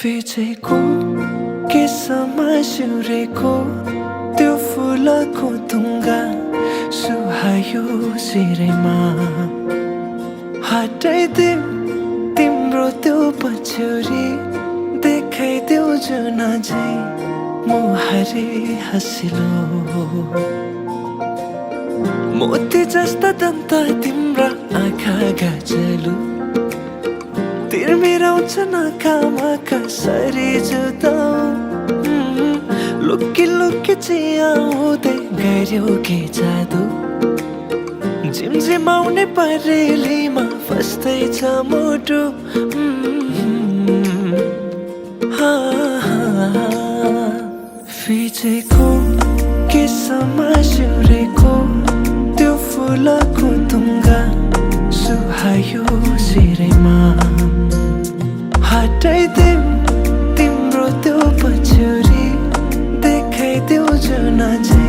फिचेको केसमा सिउरेको त्यो फुलको तुङ्गा सुहायो शिरमा हटाइदेऊ तिम्रो त्यो पछ्यौरी देखाइदेऊ जुन झै मुहारी हँसिलो मोती जस्ता दन्त तिम्रा आँखा गाजलु तिर्मिराउँछ नाकामा कसरी जुदाऊ लुकी लुकी चियाउँदै गर्यो के जादु झिमझिमाउने परेलीमा फस्दैछ मुटु फिचेको केसमा सिउरेको त्यो फुलको तुङ्गा सुहायो शिरमा हटाइदेऊ तिम्रो त्यो पछ्यौरी देखाइदेऊ जुन झै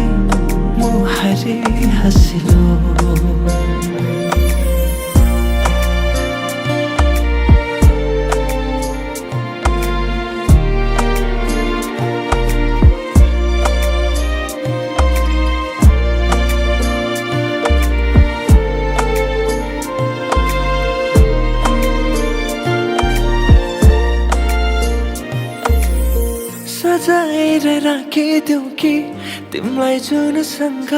मुहारी हँसिलो सजाएर राखिदेऊ कि तिमीलाई जुनसँग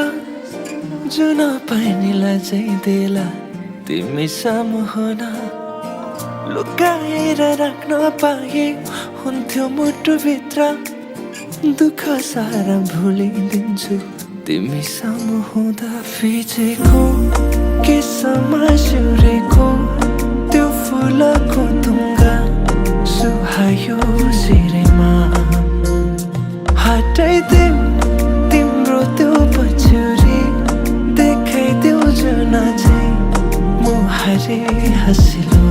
जुन पानीलाई चाहिँ देला तिमी सामु हुन लुकाएर राख्न पाए हुन्थ्यो मुटुभित्र दुःख सारा भुलिदिन्छु तिमी सामु हुँदा फिचेको केसमा सिउरेको त्यो फुलको तुङ्गा सुहायो शिरमा हटाइदेऊ तिम्रो त्यो पछ्यौरी देखाइदेऊ जुन झै मुहारी हँसिलो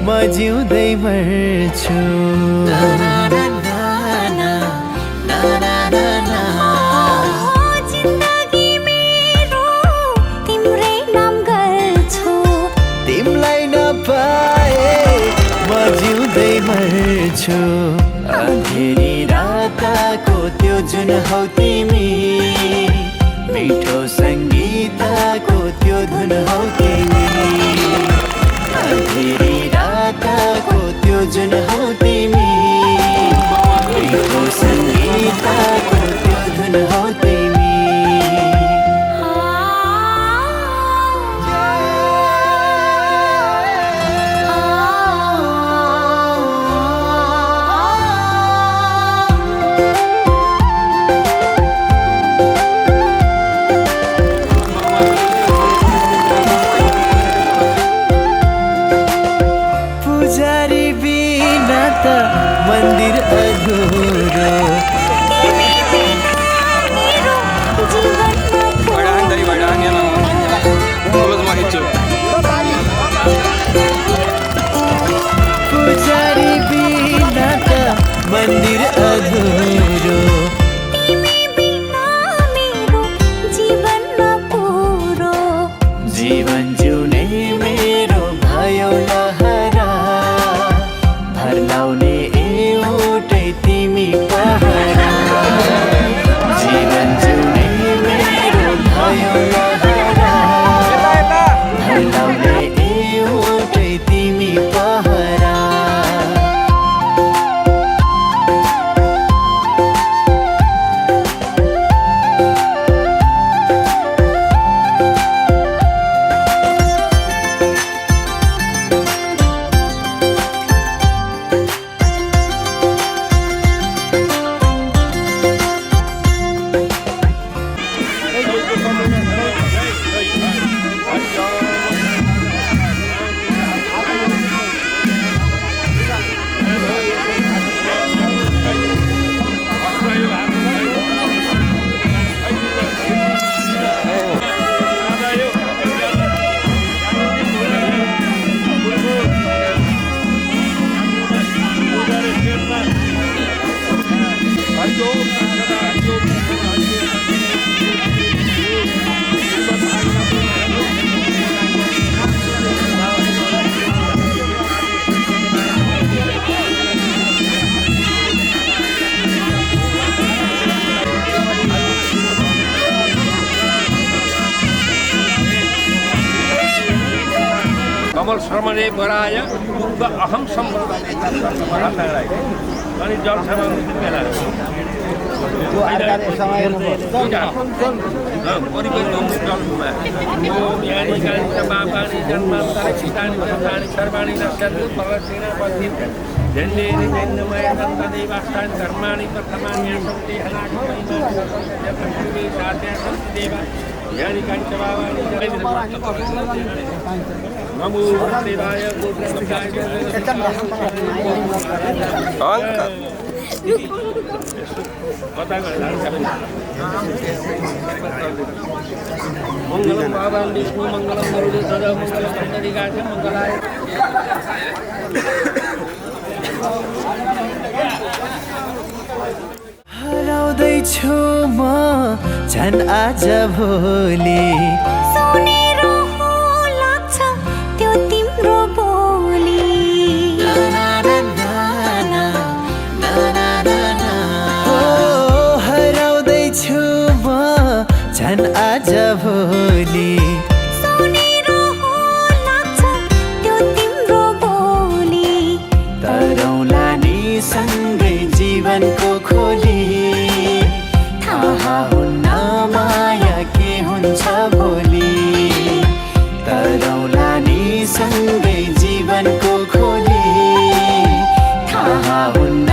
म जिउँदै मर्छु जिन्दगी मेरो तिम्रै नाम गर्छु तिमलाई नपाए म जिउँदै मर्छु अँधेरी रातको त्यो जुन हौ तिमी मिठो सङ्गीतको त्यो धुन हौ तिमी अँधेरी रातको त्यो जुन हौ तिमी मिठो सङ्गीतको त्यो धुन हौ तिमी मन्दिर अधुरो मरे बराय दुःख अहम सम्बन्ध अनि जलसभा बेला सर्वाणी नश्यन्ति परसेना पथित झण्डे जैनमय दन्तदेवाष्टानि कर्माणि प्रथमानि सन्ति अनागतमहि साध्या सन्ति देवा यानि काञ्चभावानि नमो देवाय गोत्रसम्भाय मङ्गलं भगवान् विष्णु मङ्गलं गरुडेध्वज मङ्गलं पुण्डरीकाक्ष मङ्गलाय हराउँदैछु म झन् आज भोलि सुनेरो हो लाग्छ त्यो तिम्रो बोली हो हराउँदैछु म झन् आज भोलि सुनेरो हो लाग्छ त्यो तिम्रो बोली तरौँला नि सँगै जीवनको खोली थाहा हुन्न माया के हुन्छ भोलि तरौँला नि सँगै जीवनको खोली थाहा हुन्न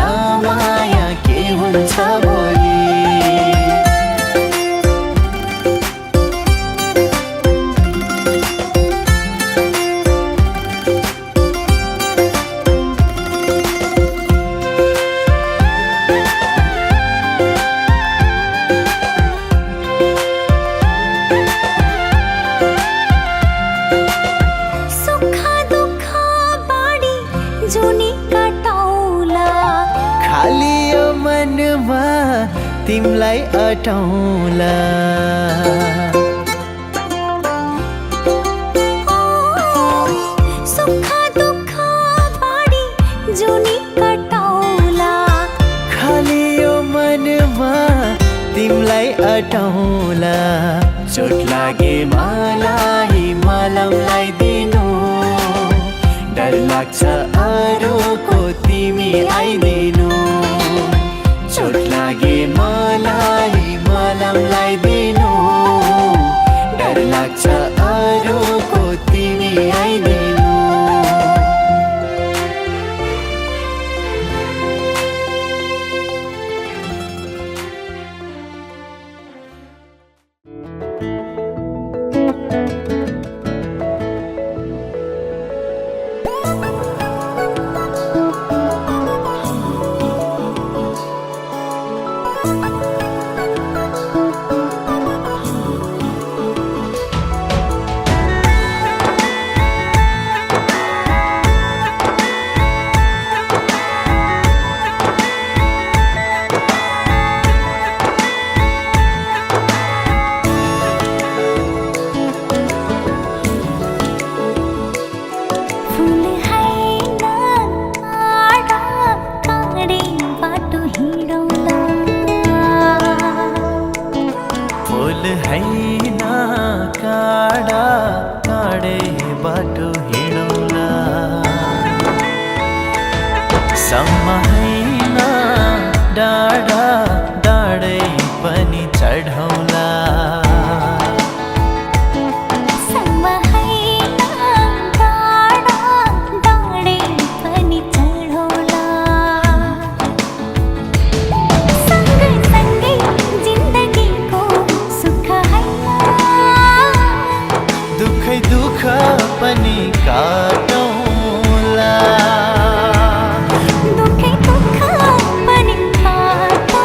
माया के हुन्छ भोलि सुख दुःख बाडी जुनी कटौला खाली यो मनमा तिमलाई अटाउला सुख दुःख बाडी जुनी कटौला खाली यो मनमा तिमलाई अटाउला चोट लागे मलाई मलमलाई दिनु डर लाग्छ अरूको तिमी आइदिनु चोट लागे मलाई मलमलाई दिनु डर लाग्छ अरूको तिमी आइदिनु फुल हैन आडा काँडे बाटो हिँडौला फुल हैन काडा काडे बाटो हिँडौला सम्म हैन डाडा डाडै पनि चढौला सम्म हैन डाडा डाडे पनि चढौला सँगै सँगै जिन्दगीको सुख हैन दुखै दुख पनि काटौला दुखै दुःख पनि काटौला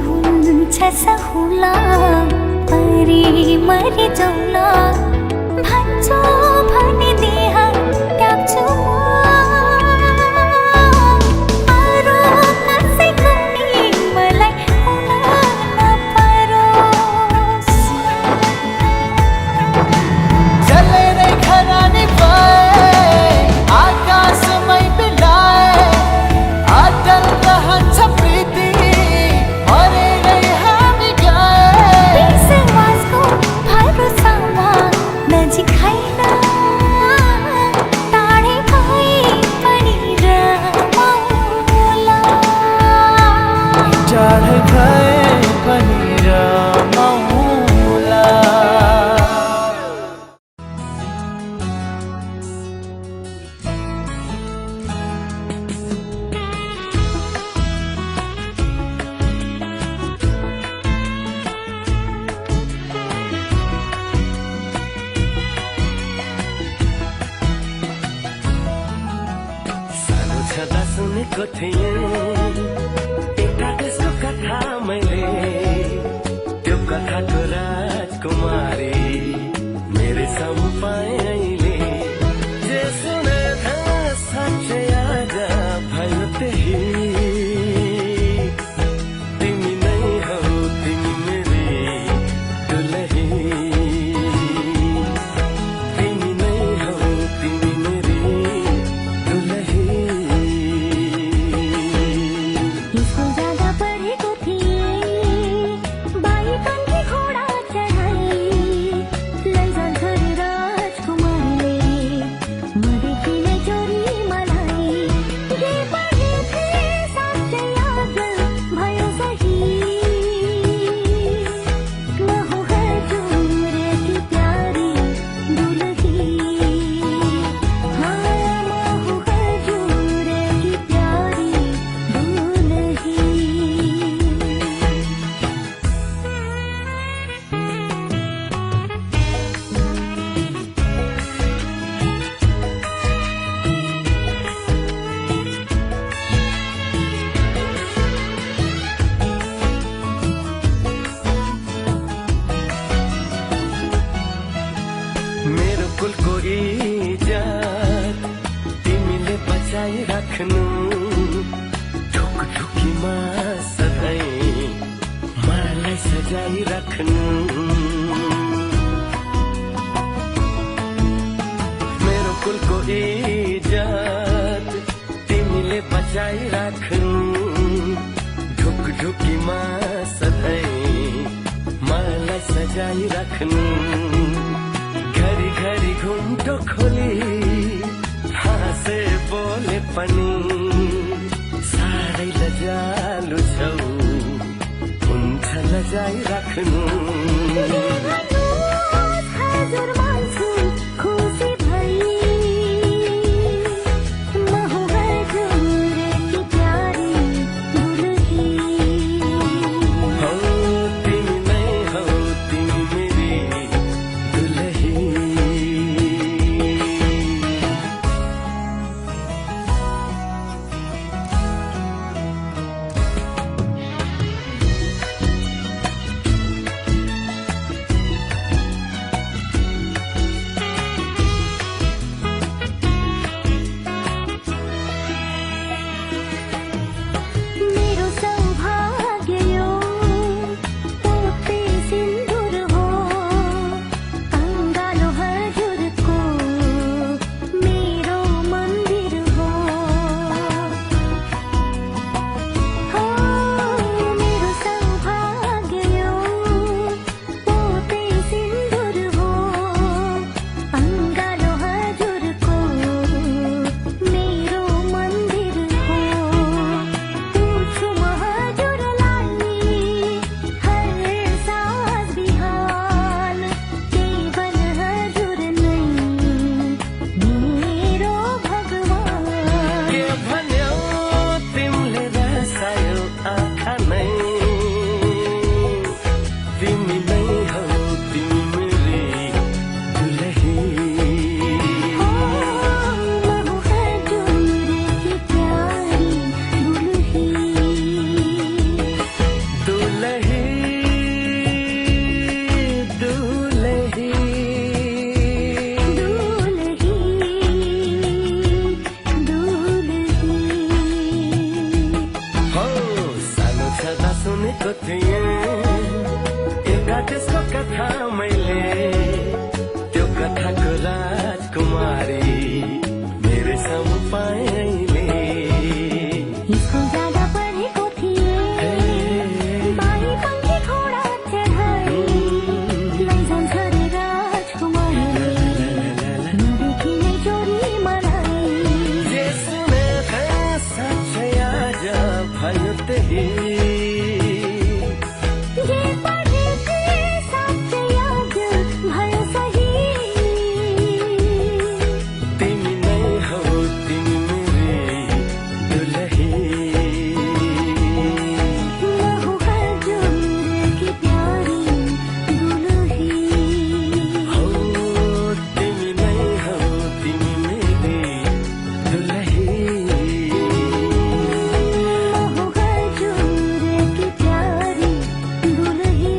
हुन्छ सहुला परी मरि जाउला भन्छौ भने देह त्याग्छु अरू कसैको नि मलाई हुन नपरोस् जलेरै खरानी भए आकाशमै बिलाए अटल रहन्छ प्रीति मरेरै हामी गए विश्वासको भरोसामा नजिक होइन टाढै भए पनि रमाउला टाढै भए पनि रमाउला सानो छँदा सुनेको थिएँ एउटा त्यसको कथा मैले त्यो कथाको राजकुमारी मेरो सामु पाएँ अहिले जे सुने साँच्चै आज भयो त्यही तिमी नै हौ तिमी मेरी दुलही तिमी नै हौ तिमी मेरी दुलही स्कुल जाँदा पढेको थिएँ बाइककी घोडा चढाई लैजान्छ रे राजकुमारले मदेखि नै चोरी मलाई जे पढेथे साँच्चै याद भयो सही म हूँ हजुरकी प्यारी दुलही हाँ म हूँ हजुरकी प्यारी दुलही मेरो कुलको इज्जत तिमीले बचाइराख्नु ढुकढुकीमा सधैँ मलाई सजाइराख्नु मेरो कुलको इज्जत तिमीले बचाइराख्नु ढुकढुकीमा सधैँ मलाई सजाइराख्नु घरी घरी घुम्टो खोली हाँसे बोले पनि साह्रै लजालु छौ हुन्छ लजाइराख्नु हजुर मान्छु खुसी भई म हूँ हजुरकी प्यारी दुलही हौ तिमी नै हौ तिमी मेरी दुलही दुलही दुलही दुलही हो सानो छँदा सुनेको थिएँ एउटा त्यसको कथा मैले त्यो कथाको राजकुमारी मेरो सामु पाएँ अहिले स्कुल जाँदा पढेको थिएँ बारी पङ्खी घोडा चढाई लैजान्छ रे राजकुमारले नदेखि नै चोरी मलाई जे सुनेको साँच्चै आज भयो त्यही जे पढेको साँच्चै याद भयो सही तिमी नै हौ तिमी मेरी दुलही लहु हजुर की प्यारी दुलही हो तिमी नै हौ तिमी मेरी दुलही लहु हजुर की प्यारी दुलही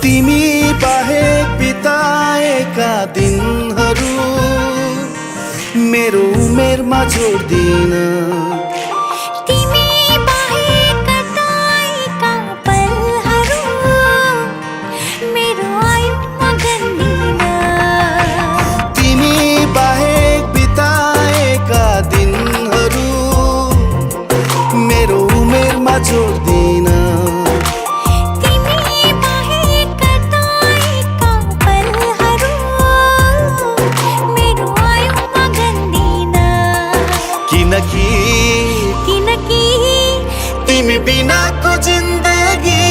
तिमी बाहेक बिताएका दिनहरू मेरो उमेरमा जोड्दिन तिमी बाहेक कटाएका पलहरू मेरो आयुमा गन्दिन तिमी बाहेक बिताएका दिनहरू मेरो उमेरमा जोड्दिन तिमी बाहेक कटाएका पलहरू मेरो आयुमा गन्दिन किनकि तिमी बिनाको जिन्दगी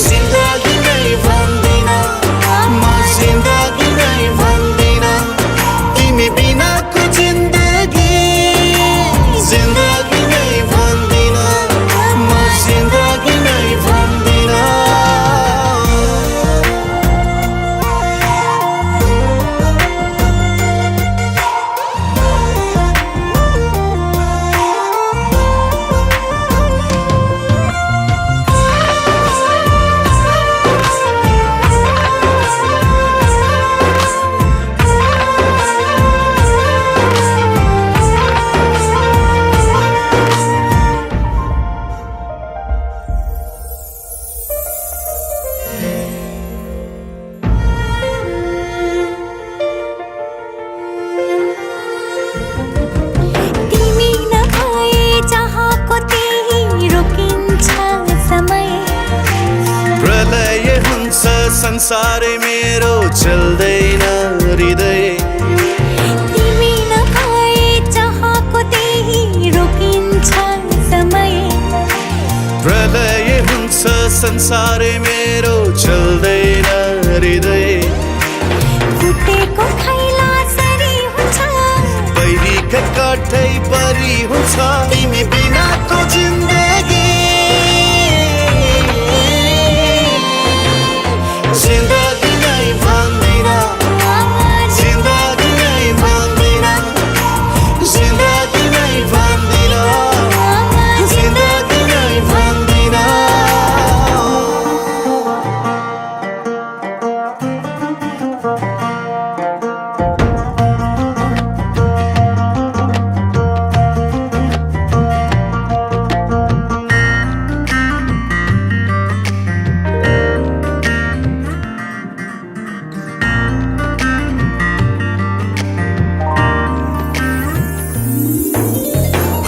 जिन्दगी नै भन्दिन म जिन्दगी नै भन्दिन तिमी बिनाको जिन्दगी जिन्दगी नै भन्दिन म जिन्दगी नै भन्दिन तिमी नभए चाहको त्यही रोकिन्छ समय प्रलय हुन्छ संसार मेरो चल्दैन हृदय तिमी नभए चाहको त्यही रोकिन्छ समय प्रलय हुन्छ संसार मेरो चल्दैन हृदय फुटेको खैला सरी हुन्छ पहिरीका काठै परी हुन्छ तिमी बिनाको जिन्दगी जिन्दगी नै भन्दिन जिन्दगी नै भन्दिन जिन्दगी नै भन्दिन जिन्दगी नै भन्दिन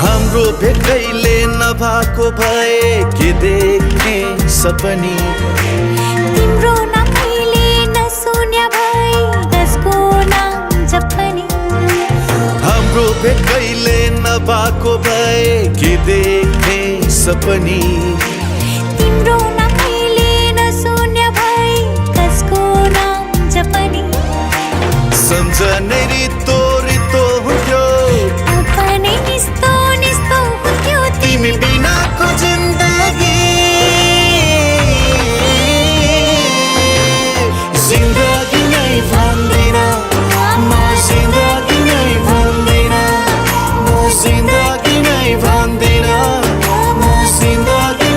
हाम्रो भेटैले नभएको भए के देख्ने सपनी तिम्रो सपनी तिम्रो नभइले नशून्य भई कसको नाम जपनी सम्झनै रितो रितो हुन्थ्यो अपनै निस्तो निस्तो हुन्थ्यो तिमी बिनाको जिन्दगी जिन्दगी नै भन्दैन म जिन्दगी नै भन्दैन म जिन्दगी नै भन्दैन म जिन्दगी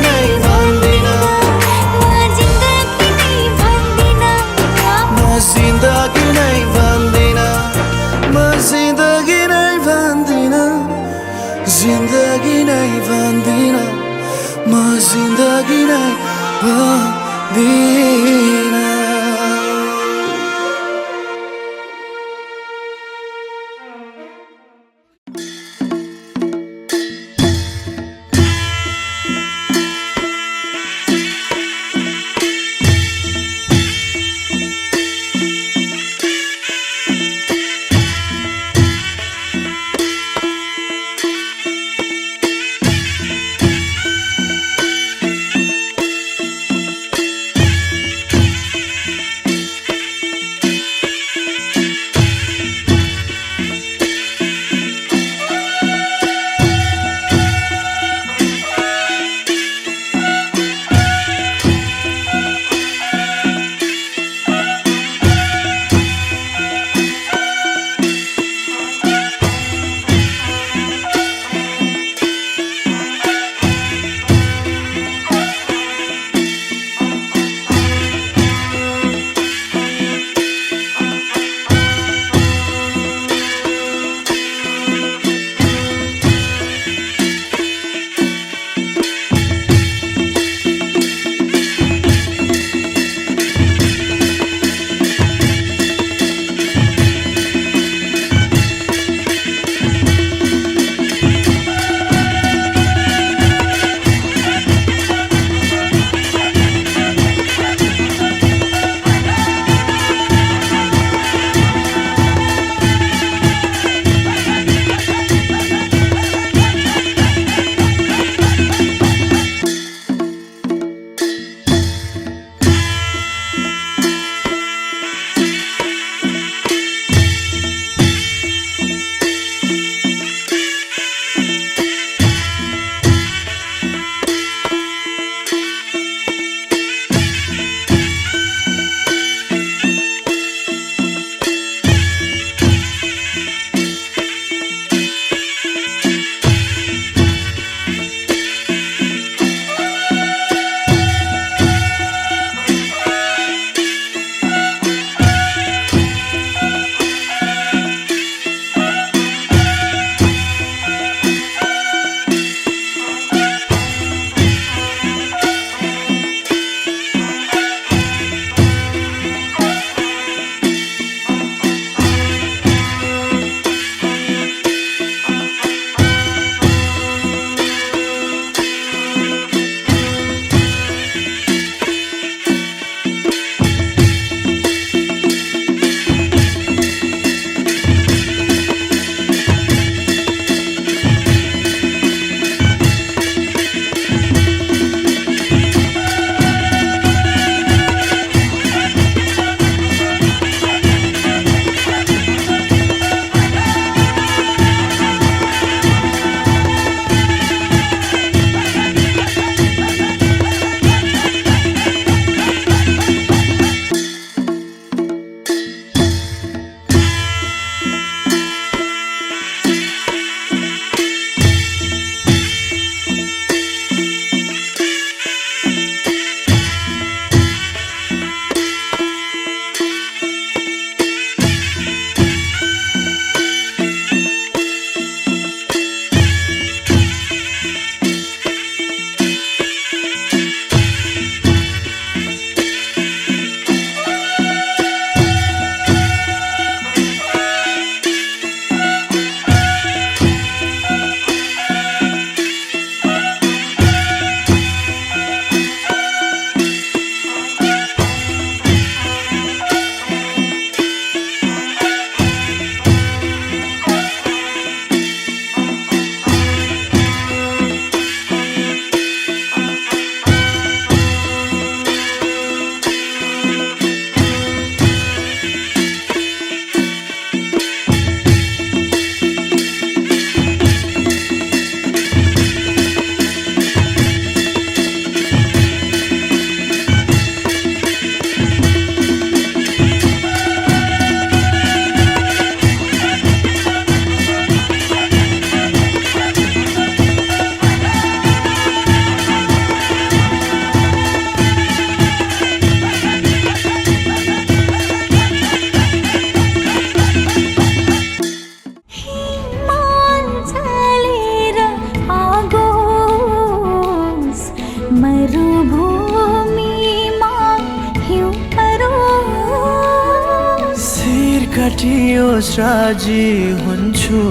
कटियोस् राजी हुन्छु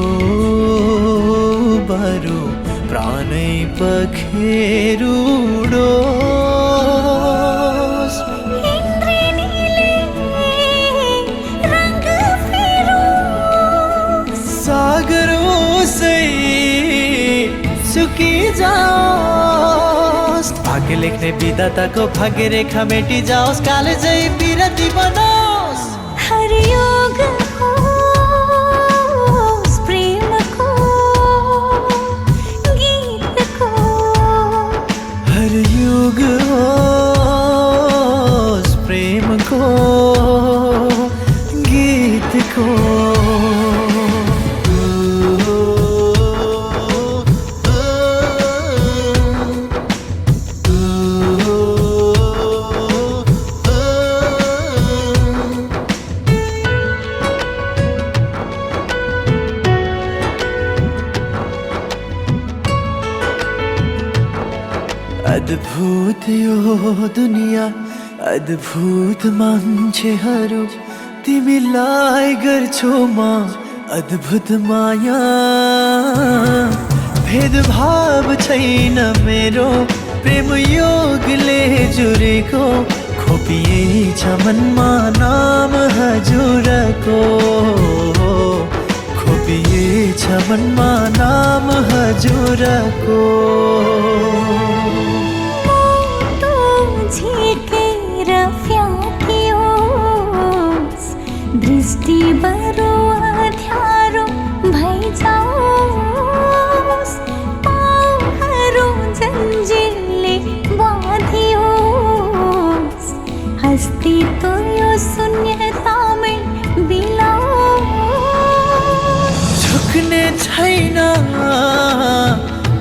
बरु प्राणै पखेरुडोस् रंग फेरोस् सागर ओसै सुकी जाओस् भाग्य लेख्ने विधाताको भाग्य रेखा मेटी जाओस् कालेजै बिरती बनोस् हर योग होस् प्रेम को गीत को हर युग होस् प्रेम को गीत को अद्भुत यो दुनिया अद्भुत मान्छेहरू तिमीलाई गर्छु म अद्भुत माया भेदभाव छैन मेरो प्रेम योगले जुरेको खोपिएछ मनमा नाम हजुरको खोपिएछ मनमा नाम हजुरको झिकेर फ्याँकियोस् दृष्टि बरु अँध्यारो भइजाओस् पाउहरू जन्जिरले बाँधियोस् अस्तित्व यो शून्यतामै बिलाओस् झुक्ने छैन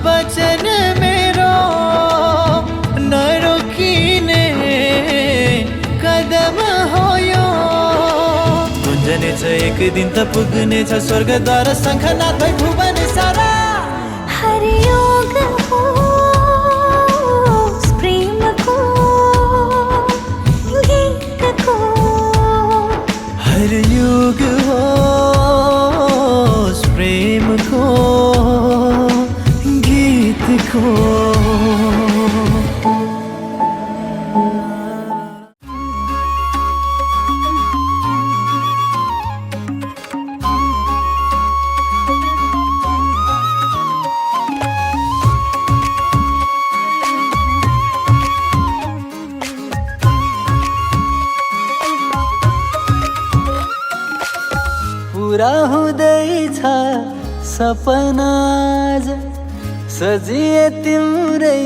वचन मेरो नरोकिने कदम हो यो गुन्जनेछ एक दिन त पुग्नेछ स्वर्गद्वार शङ्खनाथ भई भुवन सारा हर योग होस् प्रेम को गीत को हर युग होस् प्रेम को गीत को पुरा हुँदैछ सपना आज सजिए तिम्रै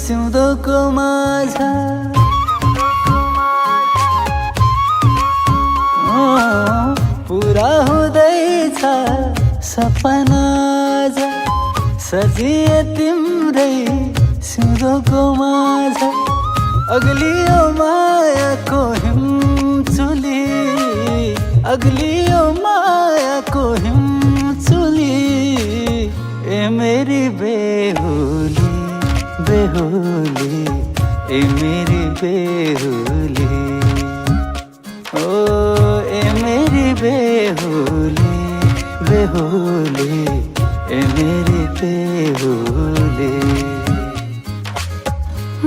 सिउँदोको माझ पुरा हुँदैछ सपना आज सजिए तिम्रै सिउँदोको माझ अग्लियो मायाको हिमचुली अग्लियो मायाको हिमचुली ए मेरी बेहुली बेहुली ए मेरी बेहुली ओ ए मेरी बेहुली बेहुली ए मेरी बेहुली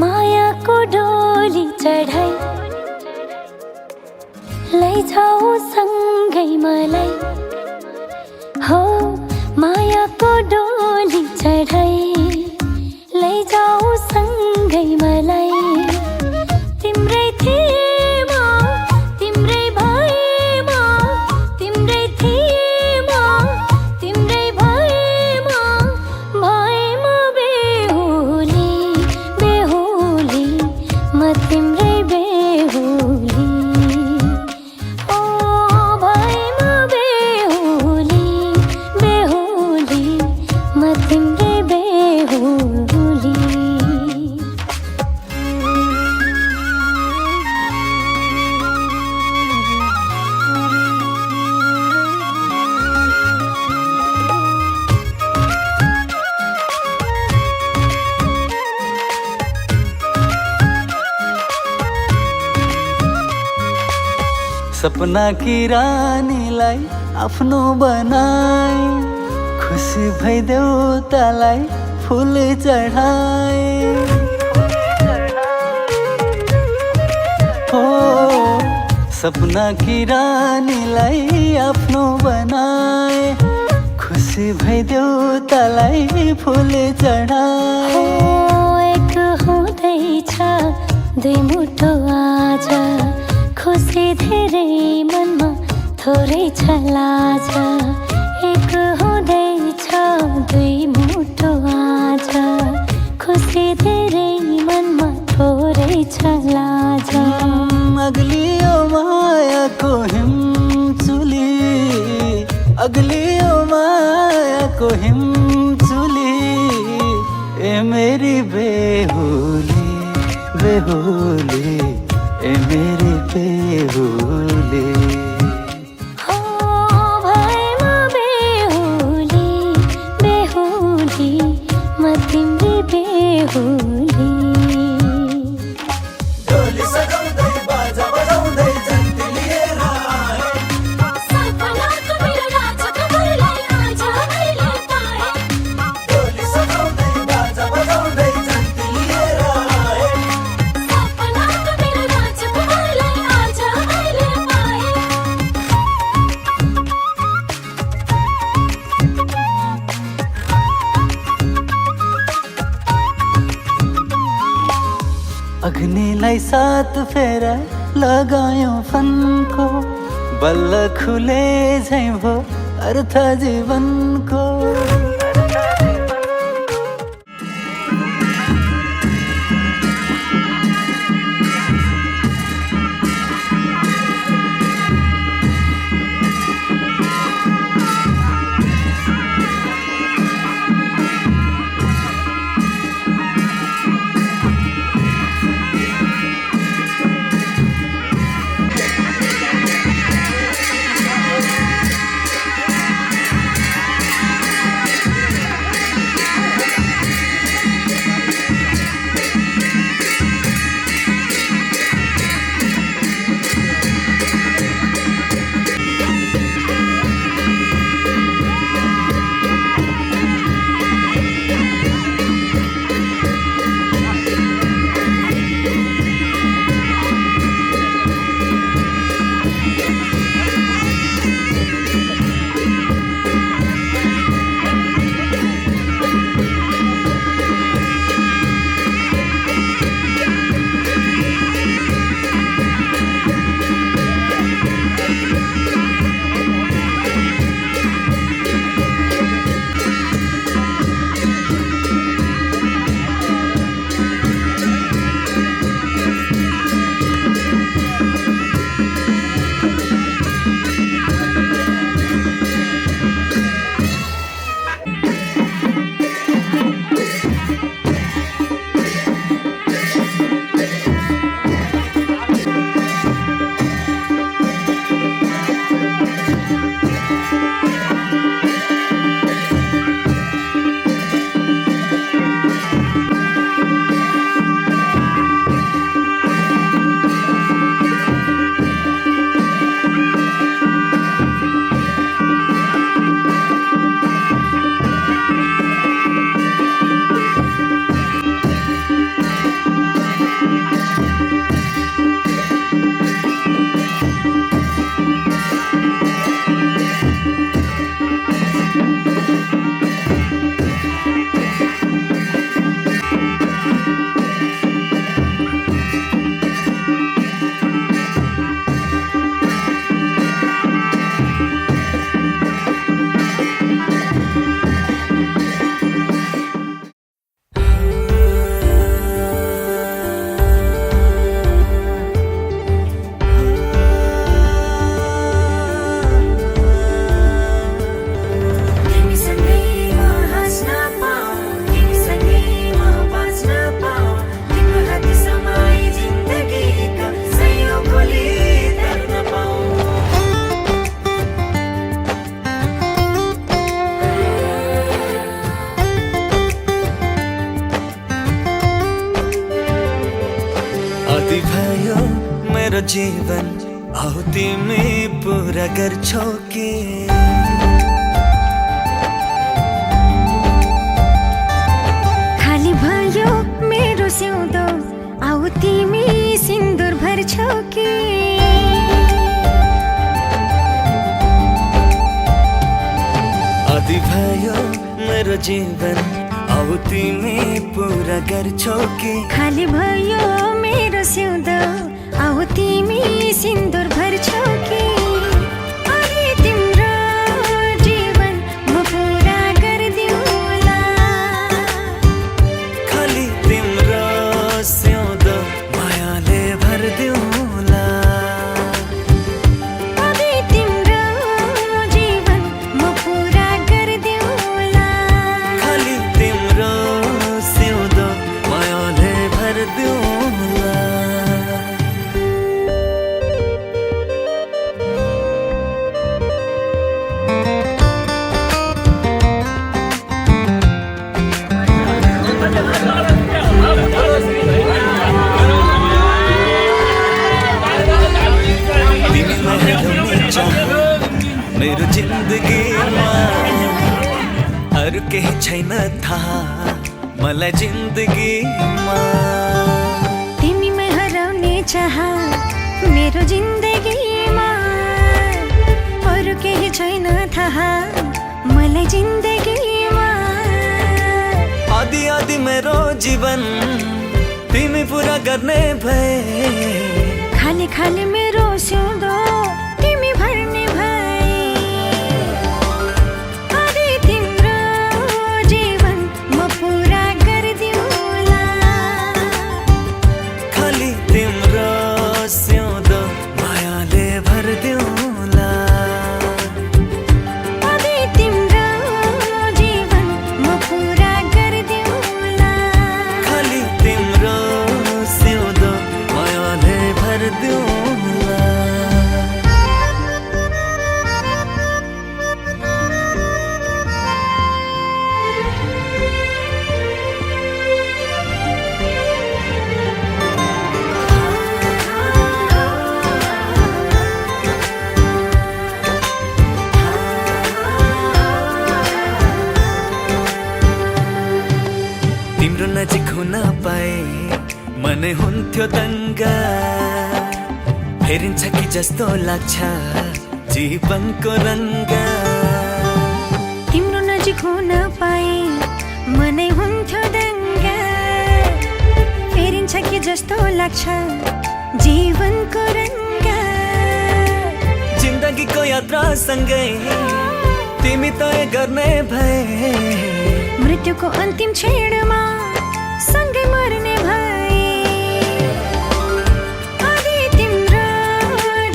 मायाको डोली चढाई लैजाऊ सँगै मलाई हो मायाको डोली चढाई लैजाऊ सँगै मलाई तिम्रै थिएमा तिम्रै भएमा तिम्रै थिएमा तिम्रै भएमा भएमा बेहुली बेहुली म तिम्रै बेहुली म तिम्रै सपना की रानीलाई आफ्नो बनाए, खुसी भइदेऊ तलाई फुल चढाए। हो सपना की रानीलाई आफ्नो बनाए, खुसी भइदेऊ तलाई फुल चढाए। एक हुँदैछ दुई मुठो आज, खुसी धेरै मनमा थोरै छ लाज। एक हुँदैछ दुई मुठो आज, खुसी धेरै मनमा थोरै छ लाज। अग्लियो मायाको हिमचुली, अग्लियो मायाको हिमचुली, ए मेरी बेहुली बेहुली, ए मेरी बेहुली। हो भएमा बेहुली बेहुली, म तिम्री बेहुली। डोली सजाउँदै बाजा बजाउँदै जन्ती लिएर आए, सपनाको मेरो राजकुमारलाई आज मैले पाएँ। डोली सजाउँदै बाजा बजाउँदै जन्ती लिएर आए। सपनाको मेरो राजकुमारलाई आज मैले पाएँ। अग्निलाई सात फेरा लगायो फनको, बल्ल खुले झैँ भो अर्थ जीवनको। आदि भयो मेरो जीवन आऊ तिमी पुरा गर्छौ कि खाली भयो मेरो सिउँदो आऊ तिमी सिन्दुर भर्छौ कि आदि भयो मेरो जीवन आऊ तिमी पुरा गर्छौ कि खाली भयो मेरो सिउँदो आऊ तिमी सिन्दुर भर्छौ कि अरे तिम्रो जीवन म पुरा गरिदिउँला खाली तिम्रो सिउँदो मायाले भरिदिउँला अरे तिम्रो जीवन म पुरा गरिदिउँला खाली तिम्रो सिउँदो मायाले भरिदिउँला तिमीलाई हेर्नु चाह मेरो जिन्दगीमा अरू केही छैन थाहा मलाई जिन्दगीमा तिमीमै हराउने चाह मेरो जिन्दगीमा अरू केही छैन थाहा मलाई जिन्दगीमा आदि आदि मेरो जीवन तिमी पुरा गर्ने भए खाली खाली मेरो सिउँदो तिमी भर्ने भए अरे तिम्रो जीवन म पुरा गरिदिउँला खाली तिम्रो सिउँदो मायाले भरिदिउँला अरे तिम्रो जीवन म पुरा गरिदिउँला खाली तिम्रो सिउँदो मायाले भरिदिउँला तिम्रो नजिक हुन पाए मनै हुन्थ्यो दङ्गा फेरिन्छ कि जस्तो लाग्छ जीवनको रङ्ग तिम्रो नजिक हुन पाए मनै हुन्थ्यो दङ्गा फेरिन्छ कि जस्तो लाग्छ जीवनको रङ्ग जिन्दगीको यात्रा सँगै तिमी तय गर्ने भए मृत्युको अन्तिम क्षणमा सँगै मर्ने भए अरे तिम्रो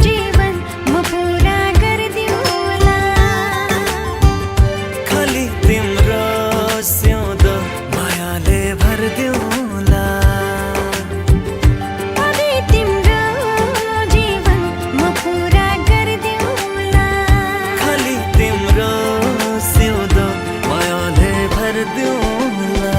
जीवन म पुरा गरिदिउँला खाली तिम्रो सिउँदो मायाले भरिदिउँला अरे तिम्रो जीवन म पुरा गरिदिउँला खाली तिम्रो सिउँदो मायाले भरिदिउँला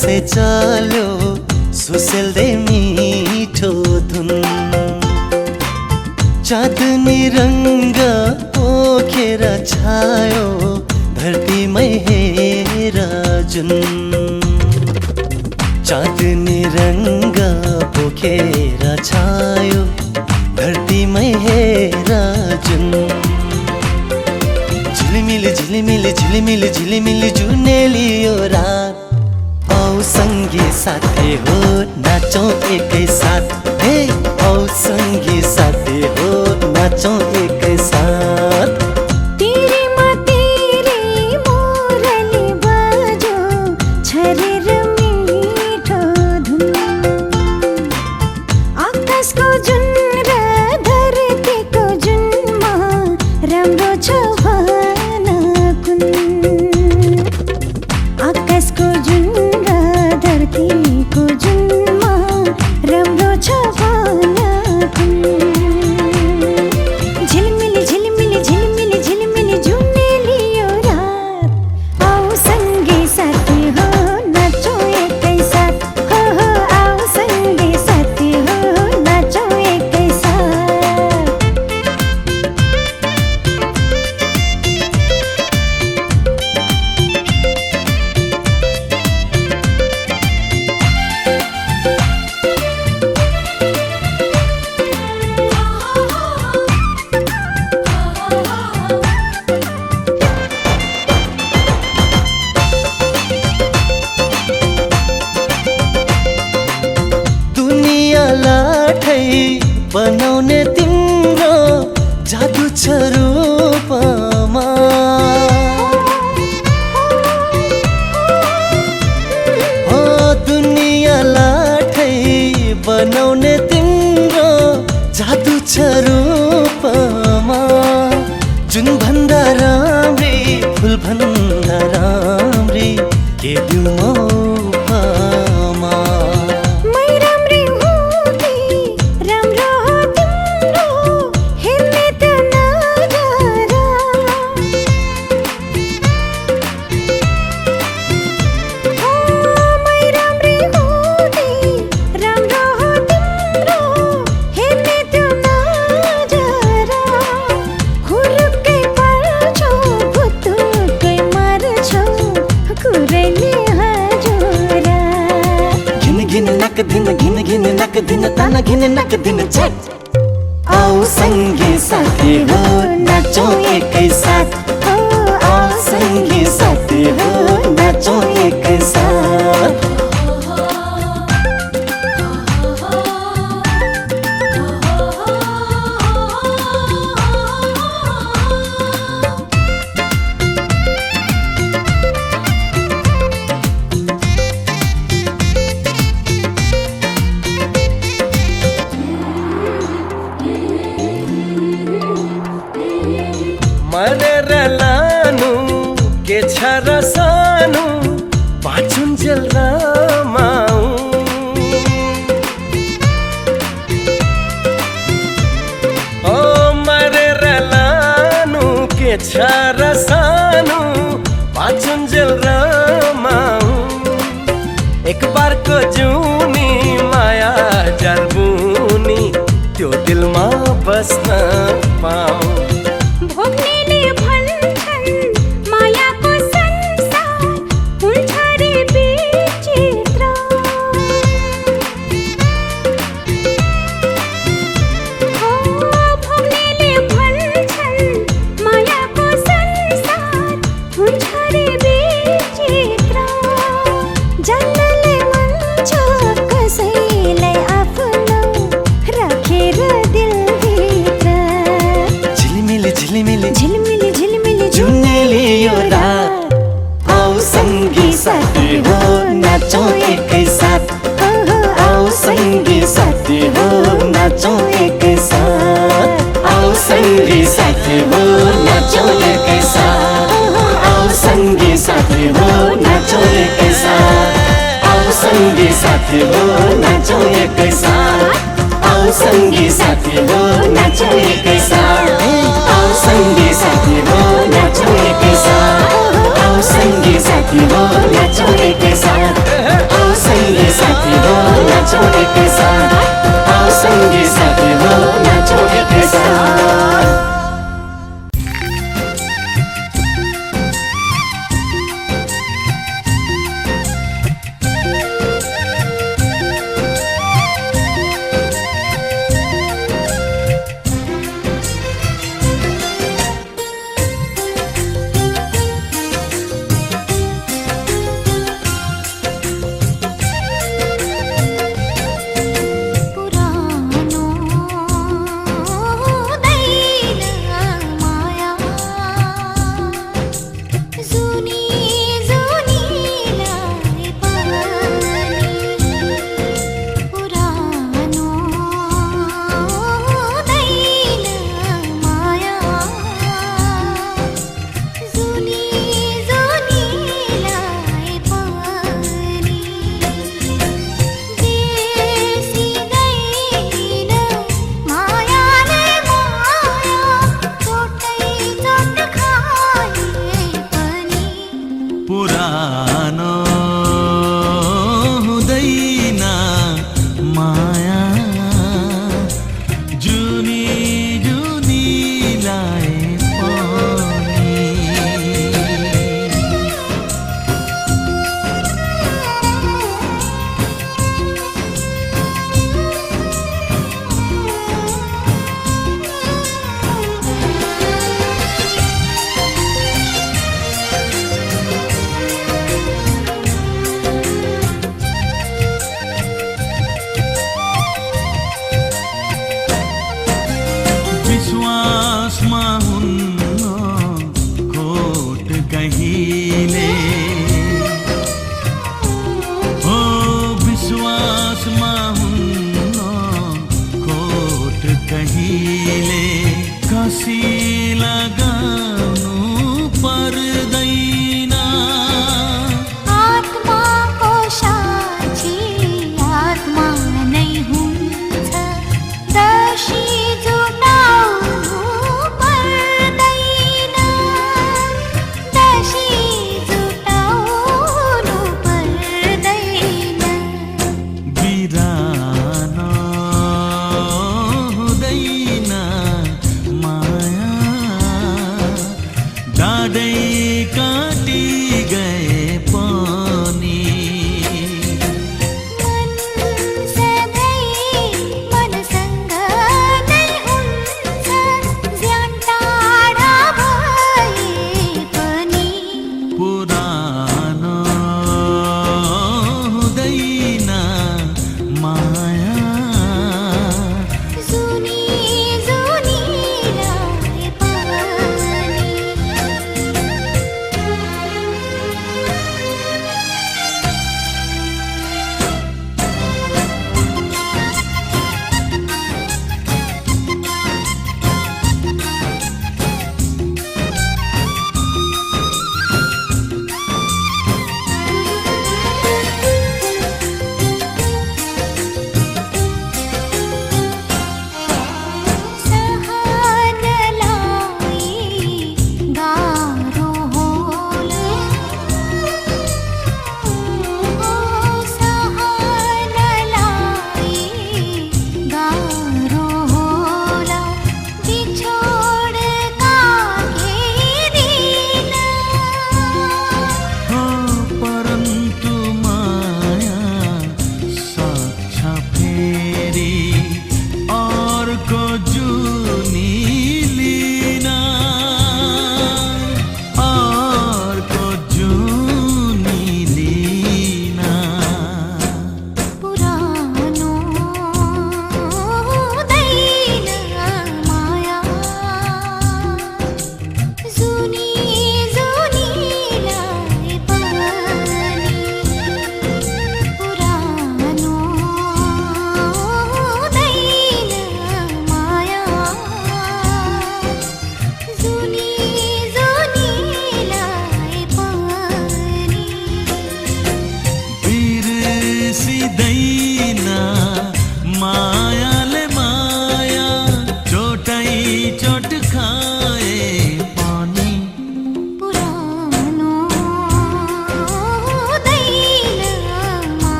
से चल्यो सुसेल्दै मिठो धुन चाँदनी रङ्ग पोखेर छायो धरतीमै हेर जुन चाँदनी रङ्ग पोखेर छायो धरतीमै हेर जुन झिलिमिली झिलिमिली झिलिमिली झिलिमिली जुनेली यो रात औ सँगी साथी हो नाचौँ एकै साथ हे औ सँगी साथी हो नाचौँ एकै साथ तेरेमा तेरे मोरली बाजो छरेर मिठो धुन आकाशको जुन र धरतीको जुनमा राम्रो छ भन कुन आकाशको जुन र धरतीको जुनमा राम्रो छ भन कुन झिलमिली झिलमिली झिलमिली झिलमिली जुनेली यो रात औ सँगी साथी हो नाचौँ एकै साथ हो औ सँगी साथी हो नाचौँ एकै साथ बनाउने तिम्रो जादु छ रूपमा हो दुनिया लाठै बनाउने तिम्रो जादु छ रूपमा जुन भन्दा राम्री फुल भन्दा राम्री के दिउँ घिन घिन नक दिन ताना घिन नक दिन छट औ सँगी साथी हो नाचौँ एकै साथ हो औ सँगी साथी हो नाचौँ एकै साथ मरेर लानु के छ र सानु पाछुन्जेल रमाऊ ओ मरेर लानु के छ र सानु पाछुन्जेल रमाऊ एक बारको जुनी माया जर्बुनी त्यो दिलमा बस्न पाऊ झिलिमिली झिलिमिली जुनेली यो रात औ सँगी साथी हो नाचौँ एकै साथ औ सँगी साथी हो नाचौँ एकै साथ औ सँगी साथी हो नाचौँ एकै साथ औ सँगी साथी हो नाचौँ एकै साथ औ सँगी साथी हो नाचौँ एकै साथ औ सँगी साथी हो नाचौँ एकै साथ सँगी साथी हो नाचौँ एकै साथ औ सँगी साथी हो नाचौँ एकै साथ नाचौँ एकैसाथ आओ सङ्गी साथी हो नाचौँ एकैसाथ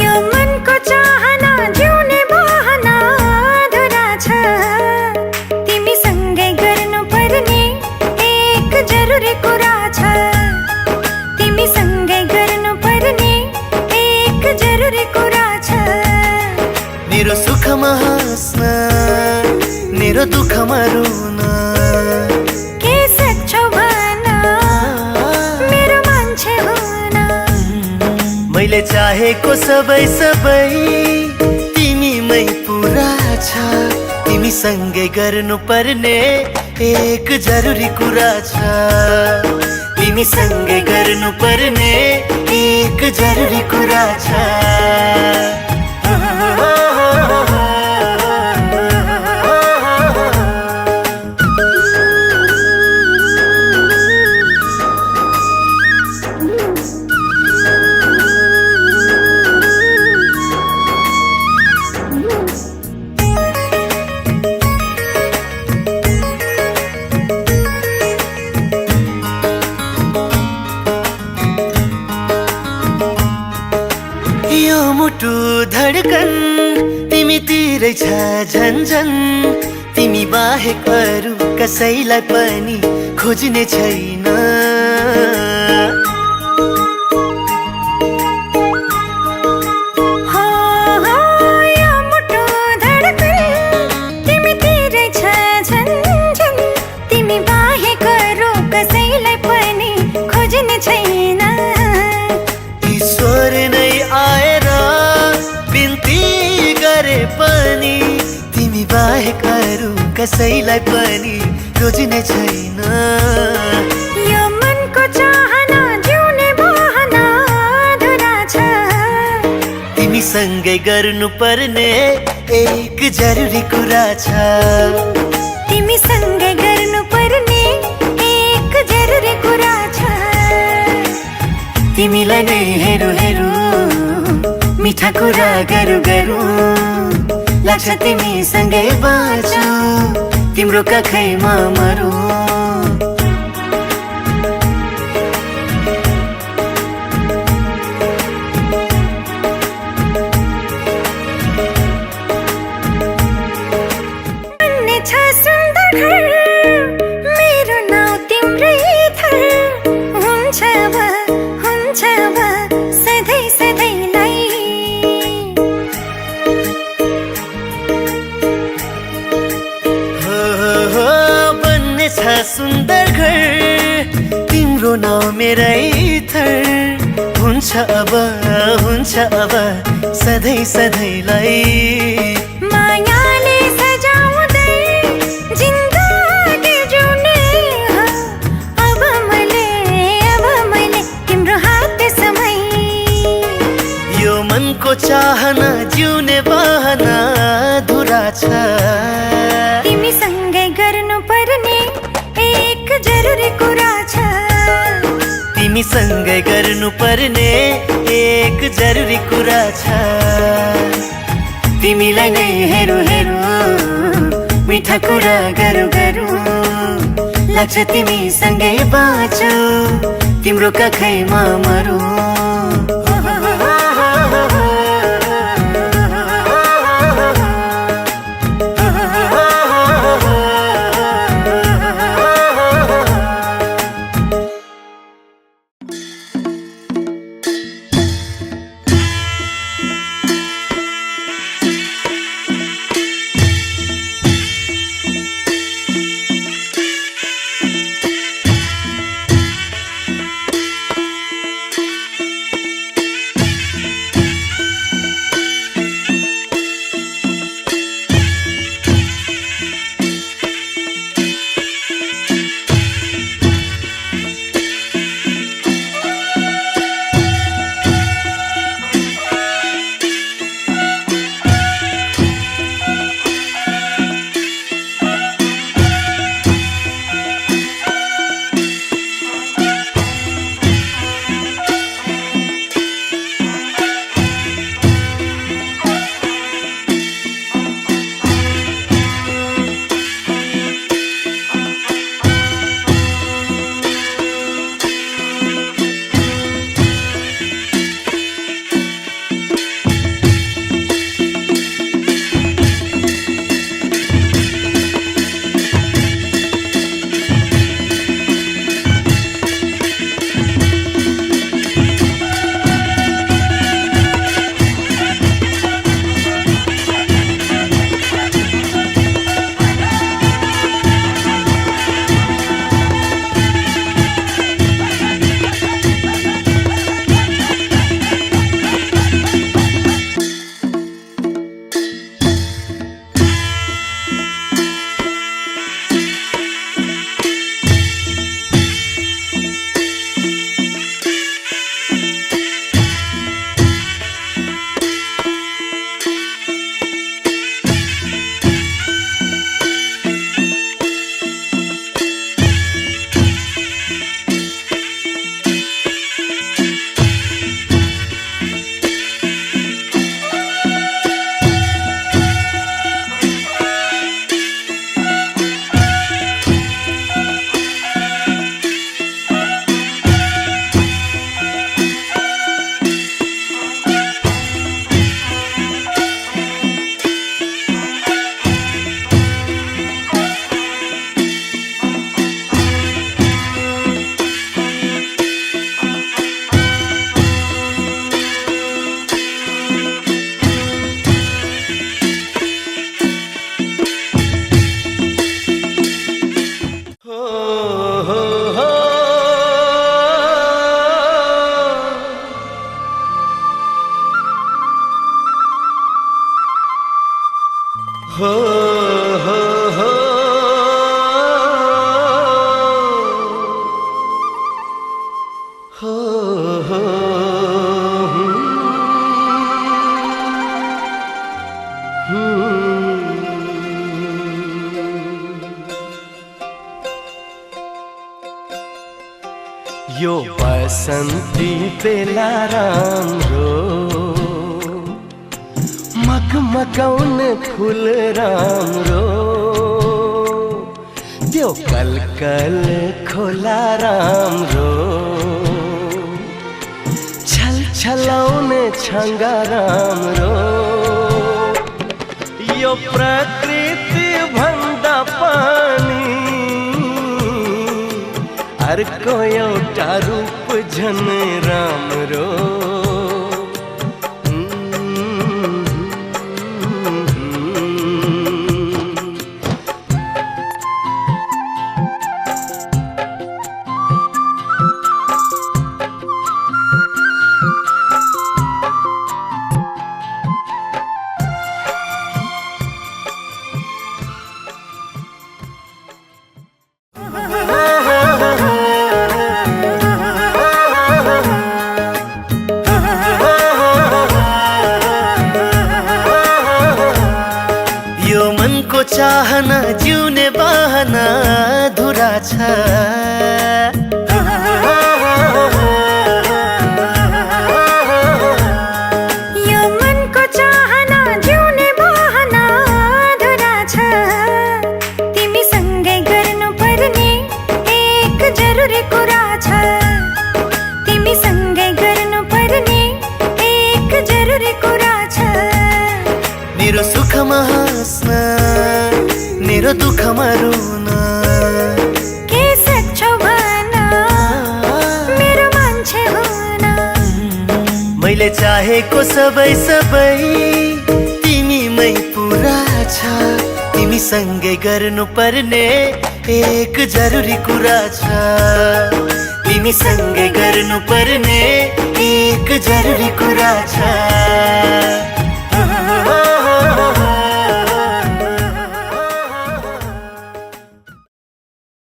यो मनको चाहना जिउने बहना अधुरा छ तिमीसँगै गर्नुपर्ने एक जरुरी कुरा छ तिमीसँगै गर्नुपर्ने एक जरुरी कुरा छ मेरो सुखमा हाँस्न मेरो दुःखमा रुन के सक्छौ भन मेरो मान्छे हुन मैले चाहेको सबै तिमीमै पुरा छ तिमीसँगै गर्नुपर्ने एक जरुरी कुरा छ तिमीसँगै गर्नुपर्ने एक जरुरी कुरा छ यो मुटु धडकन तिमीतिरै छ झन्झन तिमी बाहेक अरू कसैलाई पनि खोज्ने छैन यो मुटु धडकन तिमीतिरै छ झन्झन तिमी बाहेक अरू कसैलाई पनि खोज्ने छैन ईश्वर नै आएर बिन्ती गरे पनि तिमी बाहेक अरू कसैलाई पनि रोज्ने छैन यो मनको चाहना जिउने बहना अधुरा छ तिमीसँगै गर्नुपर्ने एक जरुरी कुरा छ तिमीसँगै गर्नुपर्ने एक जरुरी कुरा छ तिमीलाई नै हेरौँ हेरौँ मिठा कुरा गरौँ गरौँ लाग्छ तिमीसँगै बाँचौँ तिम्रो कखैमा मरौँ भन्ने छ सुन्दर घर मेरो नाउँ तिम्रै थर हुन्छ अब सधैँ सधैँलाई हो बन्ने छ सुन्दर घर तिम्रो नाउँ मेरै थर हुन्छ अब सधैँ सधैँलाई मायाले सजाउँदै जिन्दगी जिउने हो अब मैले तिम्रो हात समय यो मनको चाहना जिउने बहना अधुरा छ तिमीसँगै गर्नुपर्ने एक जरुरी कुरा छ तिमीसँगै गर्नुपर्ने एक जरुरी कुरा छ तिमीलाई नै हेरौँ हेरौँ मिठा कुरा गरौँ गरौँ लाग्छ तिमीसँगै बाँचौँ तिम्रो कखैमा मरौँ यो बसन्ती बेला राम्रो मगमगाउने फुल राम्रो त्यो कलकल खोला राम्रो छलछलाउने छङ्गा राम्रो यो प्रकृति भन्दा पनि अर्को एउटा रूप झन् राम्रो चाहना जिउने बहना अधुरा छ यो मनको चाहना जिउने बहना अधुरा छ तिमीसँगै गर्नुपर्ने एक जरुरी कुरा छ तिमीसँगै गर्नुपर्ने एक जरुरी कुरा छ मेरो सुखमा हाँस्न मेरो दुःखमा रुन के सक्छौ भन मेरो मान्छे हुन मैले चाहेको सबै सबै तिमीमै पुरा छ तिमीसँगै गर्नुपर्ने एक जरुरी कुरा छ तिमीसँगै गर्नुपर्ने एक जरुरी कुरा छ